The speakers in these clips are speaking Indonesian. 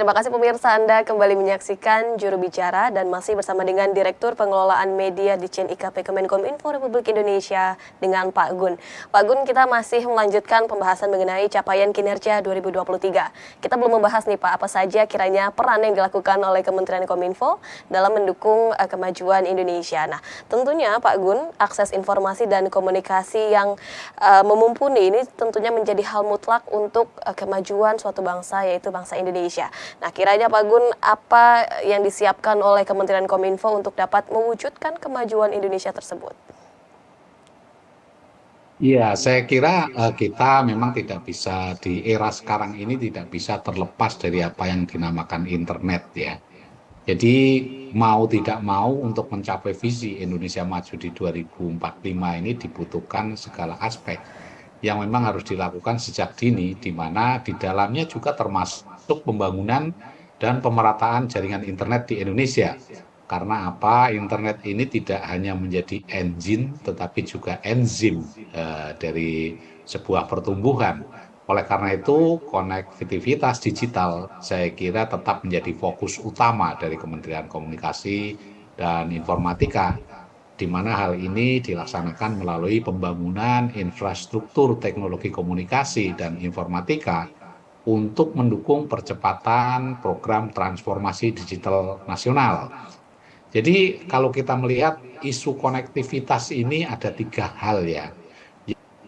terima kasih pemirsa, Anda kembali menyaksikan Juru Bicara dan masih bersama dengan Direktur Pengelolaan Media Ditjen IKP Kemenkominfo Republik Indonesia dengan Pak Gun. Pak Gun, kita masih melanjutkan pembahasan mengenai capaian kinerja 2023. Kita belum membahas nih Pak, apa saja kiranya peran yang dilakukan oleh Kementerian Kominfo dalam mendukung kemajuan Indonesia. Nah, tentunya Pak Gun, akses informasi dan komunikasi yang memumpuni ini tentunya menjadi hal mutlak untuk kemajuan suatu bangsa, yaitu bangsa Indonesia. Nah, kiranya Pak Gun, apa yang disiapkan oleh Kementerian Kominfo untuk dapat mewujudkan kemajuan Indonesia tersebut? Iya, saya kira kita memang tidak bisa di era sekarang ini tidak bisa terlepas dari apa yang dinamakan internet ya. Jadi mau tidak mau untuk mencapai visi Indonesia Maju di 2045 ini dibutuhkan segala aspek yang memang harus dilakukan sejak dini, di mana di dalamnya juga termasuk pembangunan dan pemerataan jaringan internet di Indonesia. Karena apa? Internet ini tidak hanya menjadi engine, tetapi juga enzim dari sebuah pertumbuhan. Oleh karena itu, konektivitas digital saya kira tetap menjadi fokus utama dari Kementerian Komunikasi dan Informatika, di mana hal ini dilaksanakan melalui pembangunan infrastruktur teknologi komunikasi dan informatika untuk mendukung percepatan program transformasi digital nasional. Jadi kalau kita melihat isu konektivitas ini ada 3 hal ya.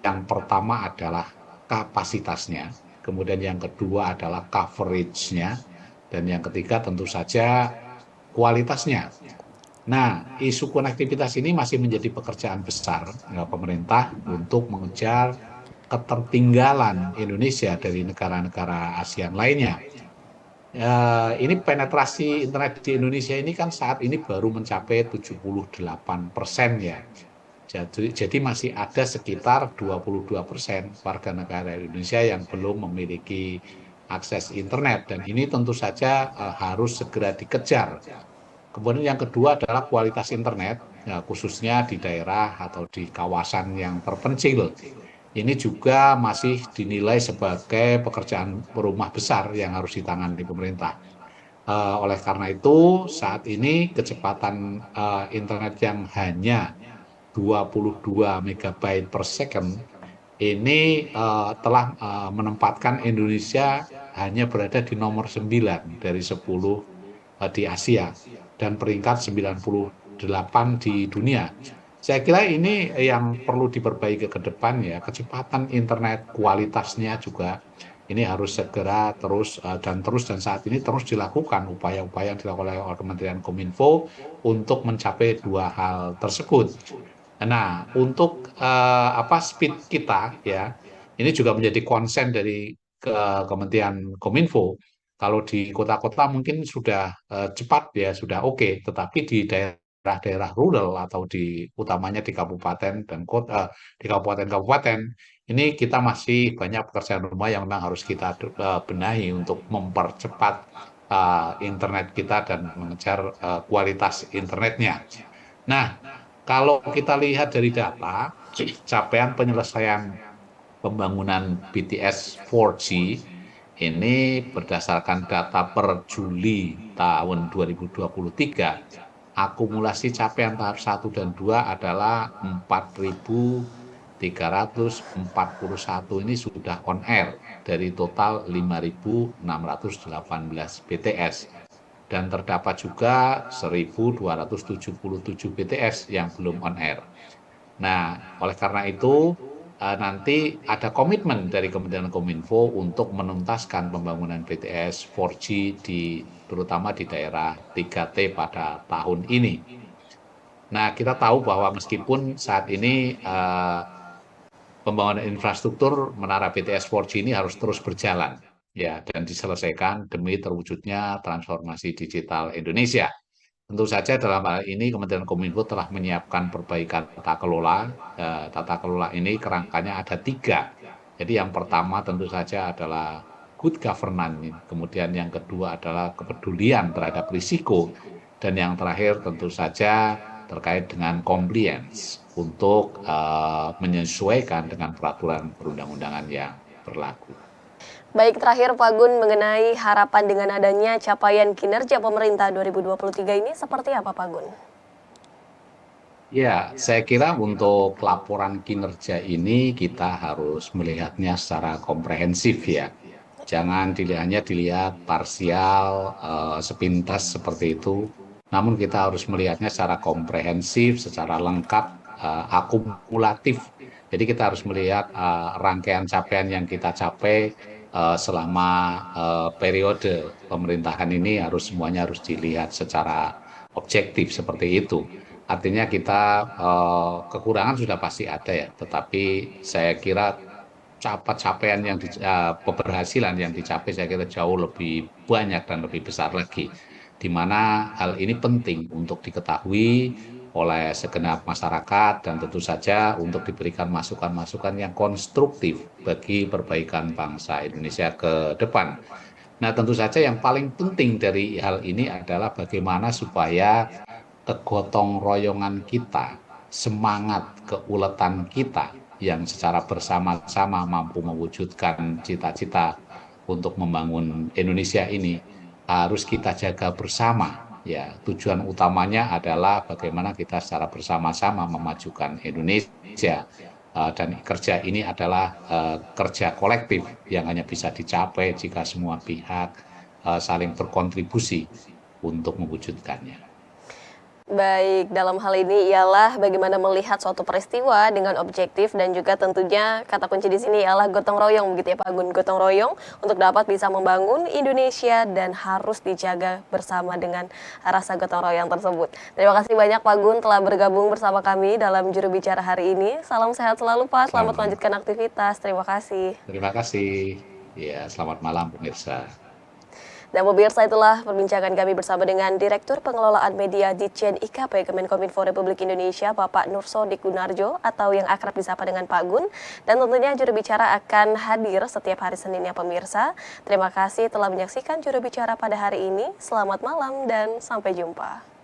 Yang pertama adalah kapasitasnya, kemudian yang kedua adalah coverage-nya, dan yang ketiga tentu saja kualitasnya. Nah, isu konektivitas ini masih menjadi pekerjaan besar pemerintah untuk mengejar ketertinggalan Indonesia dari negara-negara ASEAN lainnya. Ini penetrasi internet di Indonesia ini kan saat ini baru mencapai 78% ya. Jadi masih ada sekitar 22% warga negara Indonesia yang belum memiliki akses internet, dan ini tentu saja harus segera dikejar. Kemudian yang kedua adalah kualitas internet, ya, khususnya di daerah atau di kawasan yang terpencil. Ini juga masih dinilai sebagai pekerjaan rumah besar yang harus ditangani pemerintah. Oleh karena itu, saat ini kecepatan internet yang hanya 22 megabyte per second ini telah menempatkan Indonesia hanya berada di nomor 9 dari 10 di Asia dan peringkat 98 di dunia. Saya kira ini yang perlu diperbaiki ke depan ya, kecepatan internet, kualitasnya juga ini harus segera dan saat ini terus dilakukan upaya-upaya yang dilakukan oleh Kementerian Kominfo untuk mencapai 2 hal tersebut. Nah, untuk speed kita ya, ini juga menjadi konsen dari Kementerian Kominfo. Kalau di kota-kota mungkin sudah cepat ya, sudah oke, tetapi di daerah-daerah rural atau utamanya di kabupaten dan kota, di kabupaten-kabupaten, ini kita masih banyak pekerjaan rumah yang memang harus kita benahi untuk mempercepat internet kita dan mengejar kualitas internetnya. Nah, kalau kita lihat dari data, capaian penyelesaian pembangunan BTS 4G ini berdasarkan data per Juli tahun 2023, akumulasi capaian tahap 1 dan 2 adalah 4.341 ini sudah on air dari total 5.618 BTS. Dan terdapat juga 1.277 BTS yang belum on air. Nah, oleh karena itu nanti ada komitmen dari Kementerian Kominfo untuk menuntaskan pembangunan BTS 4G terutama di daerah 3T pada tahun ini. Nah, kita tahu bahwa meskipun saat ini pembangunan infrastruktur menara BTS 4G ini harus terus berjalan ya, dan diselesaikan demi terwujudnya transformasi digital Indonesia. Tentu saja dalam hal ini Kementerian Kominfo telah menyiapkan perbaikan tata kelola. Tata kelola ini kerangkanya ada 3. Jadi yang pertama tentu saja adalah good governance, kemudian yang kedua adalah kepedulian terhadap risiko, dan yang terakhir tentu saja terkait dengan compliance untuk menyesuaikan dengan peraturan perundang-undangan yang berlaku. Baik, terakhir Pak Gun, mengenai harapan dengan adanya capaian kinerja pemerintah 2023 ini seperti apa Pak Gun? Ya, saya kira untuk laporan kinerja ini kita harus melihatnya secara komprehensif ya. Jangan hanya dilihat parsial, sepintas seperti itu. Namun kita harus melihatnya secara komprehensif, secara lengkap, akumulatif. Jadi kita harus melihat rangkaian capaian yang kita capai selama periode pemerintahan ini semuanya harus dilihat secara objektif seperti itu. Artinya kita kekurangan sudah pasti ada ya, tetapi saya kira capaian keberhasilan yang dicapai saya kira jauh lebih banyak dan lebih besar lagi. Di mana hal ini penting untuk diketahui oleh segenap masyarakat dan tentu saja untuk diberikan masukan-masukan yang konstruktif bagi perbaikan bangsa Indonesia ke depan. Nah, tentu saja yang paling penting dari hal ini adalah bagaimana supaya kegotong royongan kita, semangat keuletan kita yang secara bersama-sama mampu mewujudkan cita-cita untuk membangun Indonesia ini harus kita jaga bersama. Ya, tujuan utamanya adalah bagaimana kita secara bersama-sama memajukan Indonesia. Dan kerja ini adalah kerja kolektif yang hanya bisa dicapai jika semua pihak saling berkontribusi untuk mewujudkannya. Baik, dalam hal ini ialah bagaimana melihat suatu peristiwa dengan objektif dan juga tentunya kata kunci di sini ialah gotong royong begitu ya Pak Gun, gotong royong untuk dapat bisa membangun Indonesia dan harus dijaga bersama dengan rasa gotong royong tersebut. Terima kasih banyak Pak Gun telah bergabung bersama kami dalam juru bicara hari ini. Salam sehat selalu Pak, selamat melanjutkan aktivitas. Terima kasih. Terima kasih. Ya, selamat malam pemirsa. Dan pemirsa, itulah perbincangan kami bersama dengan Direktur Pengelolaan Media Ditjen IKP Kemenkominfo Republik Indonesia, Bapak Nursodik Gunarjo, atau yang akrab disapa dengan Pak Gun. Dan tentunya juru bicara akan hadir setiap hari Senin ya pemirsa. Terima kasih telah menyaksikan juru bicara pada hari ini. Selamat malam dan sampai jumpa.